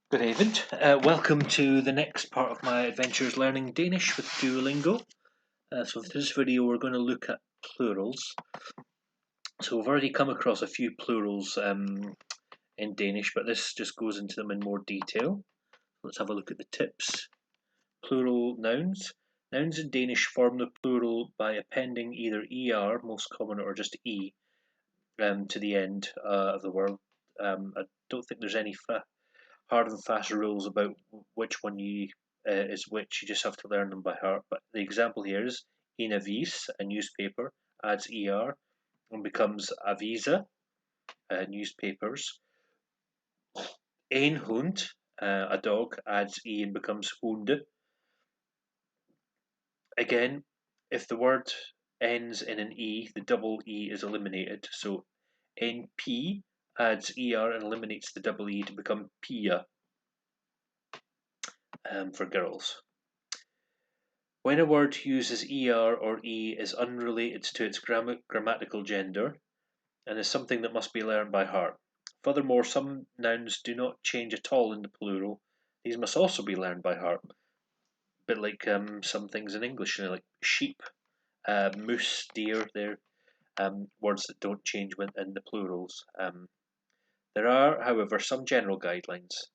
Good evening. Welcome to the next part of my adventures learning Danish with Duolingo. So for this video we're going to look at plurals. So we've already come across a few plurals in Danish, but this just goes into them in more detail. Let's have a look at the tips. Plural nouns. Nouns in Danish form the plural by appending either er, most common, or just e to the end of the word. I don't think there's any hard and fast rules about which one is which. You just have to learn them by heart. But the example here is in avis, a newspaper, adds er and becomes avisa, newspapers. Een hund, a dog, adds e and becomes hunde. Again, if the word ends in an e, the double e is eliminated. So np adds er and eliminates the double e to become pia. For girls. When a word uses er or e is unrelated to its grammatical gender and is something that must be learned by heart. Furthermore, some nouns do not change at all in the plural. These must also be learned by heart. A bit like some things in English, like sheep, moose, deer, they're words that don't change in the plurals. There are, however, some general guidelines.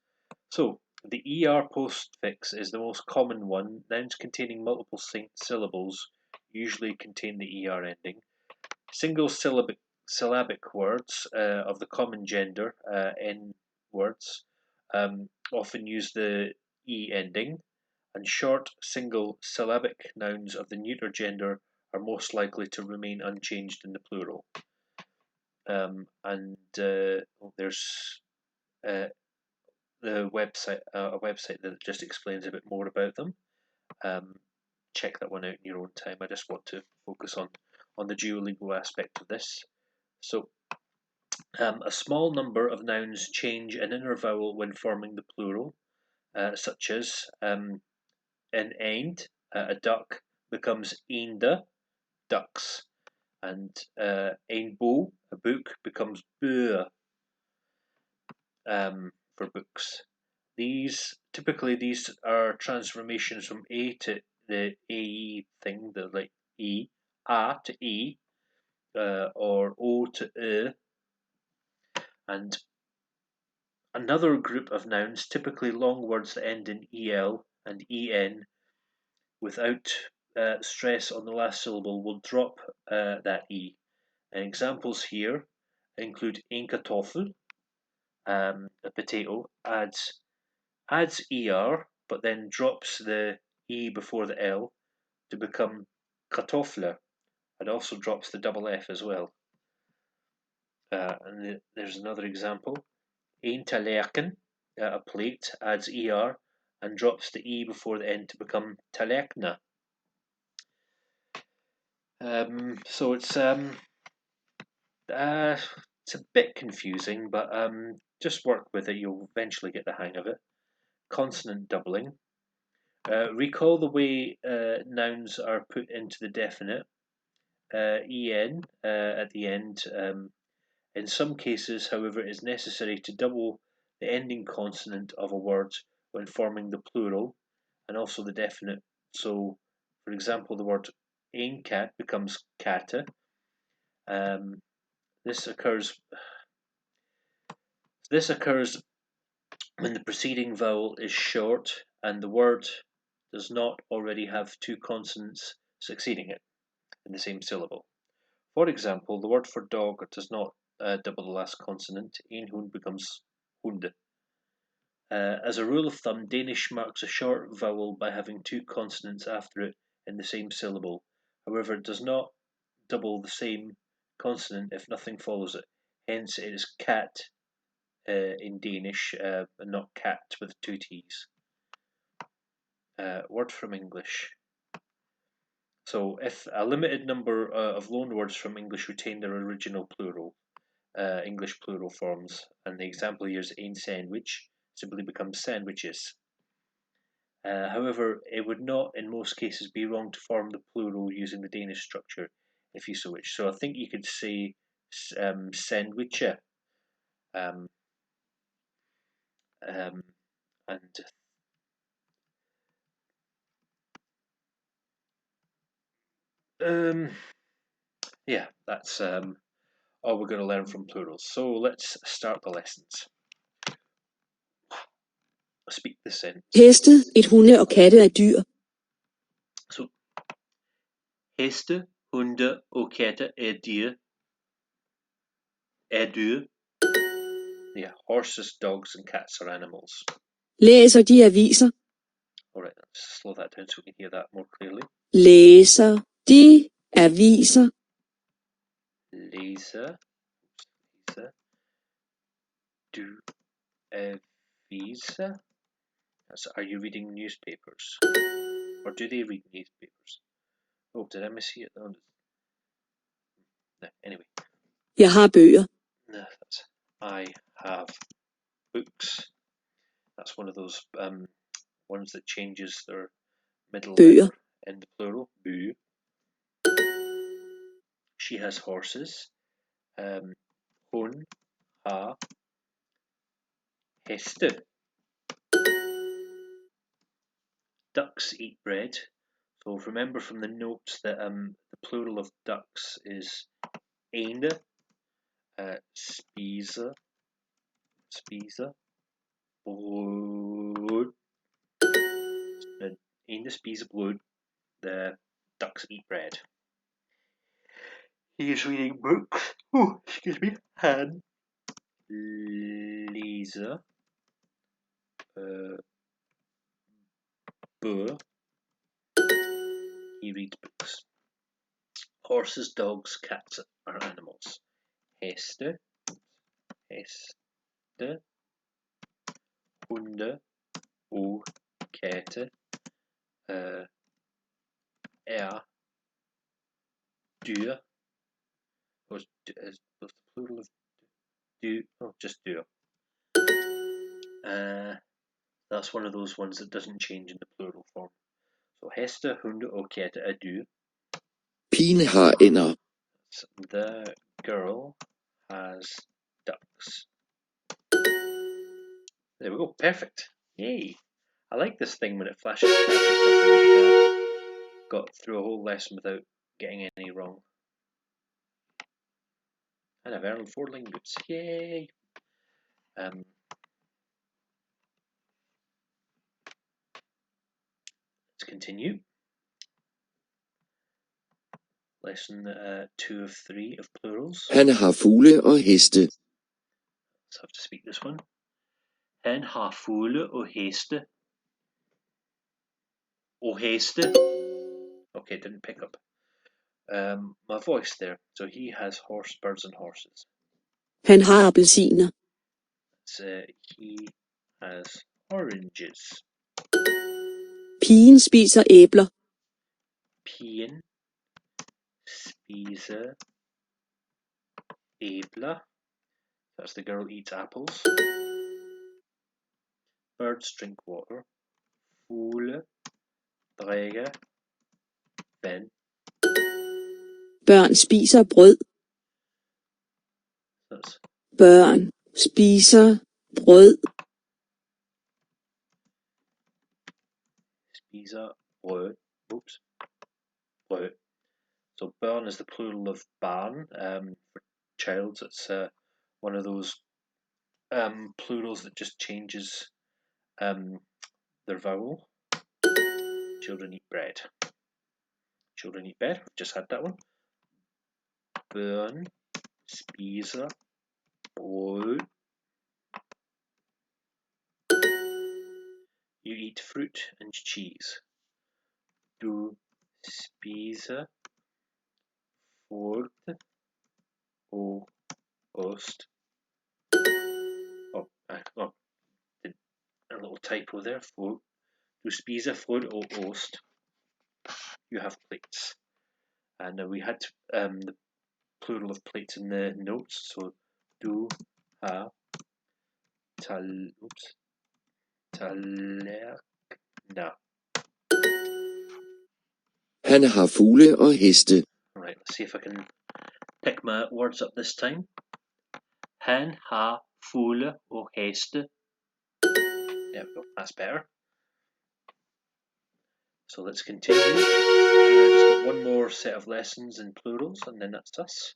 So, the ER postfix is the most common one. Nouns containing multiple syllables usually contain the ER ending. Single syllabic words of the common gender, N words, often use the E ending, and short single syllabic nouns of the neuter gender are most likely to remain unchanged in the plural. There's a website that just explains a bit more about them. Check that one out in your own time. I just want to focus on the Duolingo aspect of this. So, a small number of nouns change an inner vowel when forming the plural, such as an eind, a duck, becomes eende, ducks, and een boek, a book, becomes boer, for books. Typically these are transformations from A to the AE thing, the like E, A to E, or O to E. And another group of nouns, typically long words that end in EL and EN, without stress on the last syllable, will drop that E. And examples here include een kartoffel, a potato, adds er, but then drops the e before the l to become kartoffler, and also drops the double f as well. And there's another example. Een tallerken, a plate, adds er and drops the e before the n to become tallerkna. So it's a bit confusing, but just work with it. You'll eventually get the hang of it. Consonant doubling. Recall the way nouns are put into the definite. En at the end. In some cases, however, it is necessary to double the ending consonant of a word when forming the plural and also the definite. So, for example, the word een cat becomes katte. This occurs when the preceding vowel is short and the word does not already have two consonants succeeding it in the same syllable. For example, the word for dog does not double the last consonant. Een hund becomes hunde. As a rule of thumb, Danish marks a short vowel by having two consonants after it in the same syllable. However, it does not double the same consonant if nothing follows it. Hence, it is cat in Danish, and not cat with two T's. Word from English. So, if a limited number of loanwords from English retain their original plural, English plural forms, and the example here is een sandwich, simply becomes sandwiches. However, it would not, in most cases, be wrong to form the plural using the Danish structure, if you so wish. So I think you could say sandwiche. And yeah, that's all we're going to learn from plurals. So let's start the lessons. Speak the sentence. Heste, et hunde og katte er dyr. So, heste, hunde og katte er dyr. Er dyr. Yeah, horses, dogs, and cats are animals. Læser de aviser? All right, let's slow that down so we can hear that more clearly. Læser de aviser? Læser, do aviser. So are you reading newspapers? Or do they read newspapers? Oh, did I miss it? No, anyway. Jeg har bøger. No, that's I have books. That's one of those ones that changes their middle Bøger. letter in the plural. Bøger. She has horses. Hun har heste. Ducks eat bread. So remember from the notes that the plural of ducks is ene. Spiser. Brød. Ene spiser brød. The ducks eat bread. He is reading books. Oh, excuse me. Han læser bøger. He reads books. Horses, dogs, cats are animals. Heste, hunde og katte er dyr. Was the plural of do? Oh, just dyr. That's one of those ones that doesn't change in the plural form. So heste, hunde og katte er dyr. Pigen har ænder. The girl has ducks. There we go. Perfect. Yay. I like this thing when it flashes. Got through a whole lesson without getting any wrong. And I've earned 4 lingots. Yay. Let's continue. Lesson 2 of 3 of plurals. Han har fugle og heste. Let's have to speak this one. Han har fugle og heste. Og heste. Okay, didn't pick up my voice there. So he has birds and horses. Han har appelsiner. So he has oranges. Pigen spiser æbler. Pigen spiser æbler. That's the girl eats apples. Birds drink water. Fugle drikker vand. Børn spiser brød. That's Børn spiser brød. spiser brød. Oops. Brød. So børn is the plural of barn. For child, it's one of those plurals that just changes their vowel. Children eat bread. Children eat bread. We've just had that one. Børn spiser brød. You eat fruit and cheese. Du spiser frugt og ost. A little typo there. Du spiser frugt og ost. You have plates. And we had the plural of plates in the notes. So du har tallerkener. Han har fugle og heste. Alright, let's see if I can pick my words up this time. Han har fugle og heste. There we go, that's better. So let's continue. Just got one more set of lessons in plurals, and then that's us.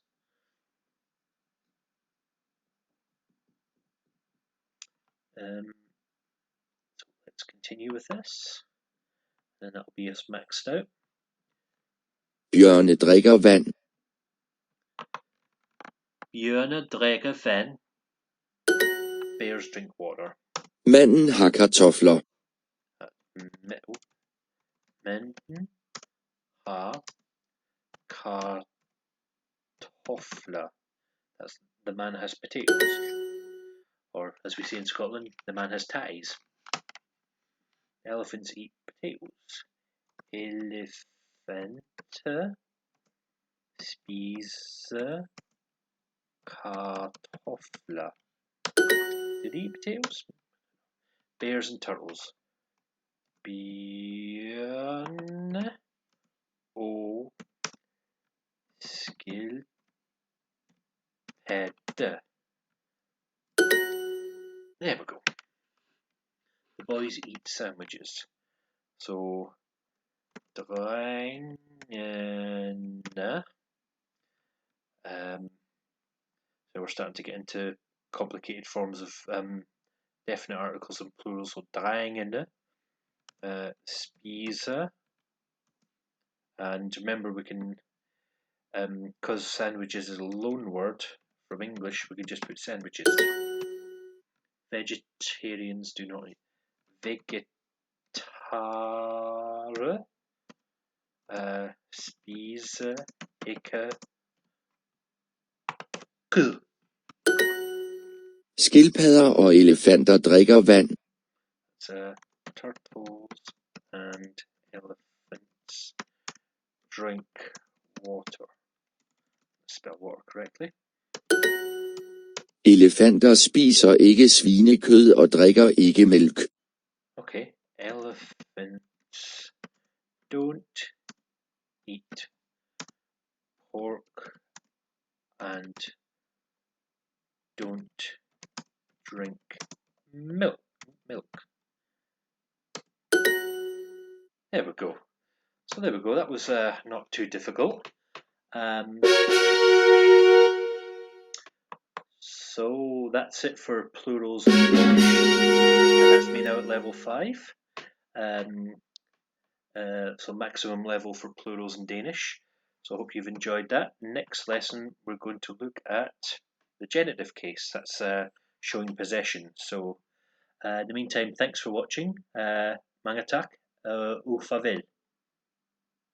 So let's continue with this. And that'll be us maxed out. Bjørne drikker vand. Bjørne drikker vand. Bears drink water. Manden har kartofler. Manden har kartofler. That's the man has potatoes. Or as we say in Scotland, the man has ties. Elephants eat potatoes. Elefanter spiser kartofler. Do they eat potatoes? Bears and turtles. Bjørne og skildpadde. There we go. The boys eat sandwiches. So, drengene. So we're starting to get into complicated forms of definite articles and plurals. So drengene, spiser, and remember we can, because sandwiches is a loan word from English, we can just put sandwiches. Vegetarians do not eat. Vegetare, spise ikke kød. Skildpadder og elefanter drikker vand. Turtles and elephants drink water. Spell water correctly. Elefanter spiser ikke svinekød og drikker ikke mælk. Okay, elephants don't eat pork and don't drink milk. There we go. So there we go. That was not too difficult. So that's it for plurals in English. And that's me now at level 5. So maximum level for plurals in Danish. So I hope you've enjoyed that. Next lesson, we're going to look at the genitive case. That's showing possession. So in the meantime, thanks for watching. Mange tak. Og farvel.